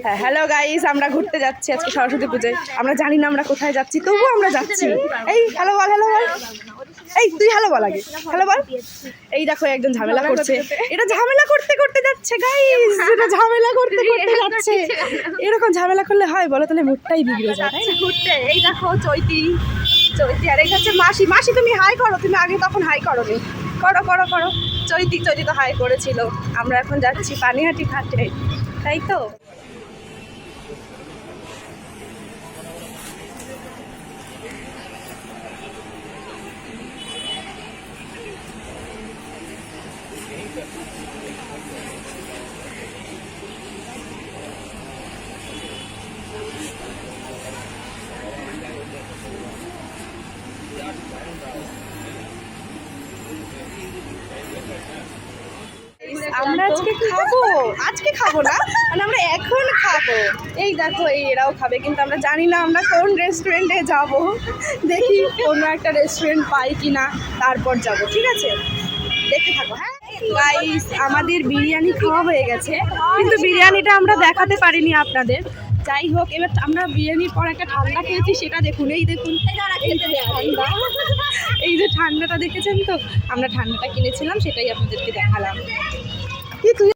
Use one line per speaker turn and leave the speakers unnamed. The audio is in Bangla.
হ্যাঁ হ্যালো গাইস, আমরা ঘুরতে যাচ্ছি আজকে সরস্বতী পুজোয়। আমরা জানি না আমরা কোথায় যাচ্ছি, তবুও আমরা যাচ্ছি। এই হ্যালো বল, হ্যালো বল। এই তুই হ্যালো বল আগে, হ্যালো বল। এই দেখো একজন ঝামেলা করছে, এটা ঝামেলা করতে করতে যাচ্ছে গাইস, এটা ঝামেলা করতে করতে যাচ্ছে। এরকম ঝামেলা করলে হয় বলো? তাহলে মুডটাই বিগড়ে যায় ঘুরতে। এই দেখো চৈতি, চৈতি আর এই হচ্ছে মাসি। মাসি তুমি হাই করো, তুমি আগে তখন হাই করো নি। করো করো করো। চৈতি চৈতি তো হাই করেছিল। আমরা এখন যাচ্ছি পানিহাটি ঘাটে, তাই তো? আমরা আজকে খাবো না, মানে আমরা এখন খাবো। এই দেখো এরাও খাবে, কিন্তু আমরা জানি না আমরা কোন রেস্টুরেন্টে যাব। দেখি কোনো একটা রেস্টুরেন্ট পাই কিনা, তারপর যাব। ঠিক আছে, দেখতে থাকো। হ্যাঁ গাইস, আমাদের বিরিয়ানি খাওয়া হয়ে গেছে, কিন্তু বিরিয়ানিটা আমরা দেখাতে পারিনি আপনাদের। যাই হোক, এবার আমরা বিরিয়ানির পর একটা ঠান্ডা খেয়েছি, সেটা দেখুন। এই দেখুন ঠান্ডা, এই যে ঠান্ডাটা দেখেছেন তো, আমরা ঠান্ডাটা কিনেছিলাম, সেটাই আপনাদেরকে দেখালাম। কি তুই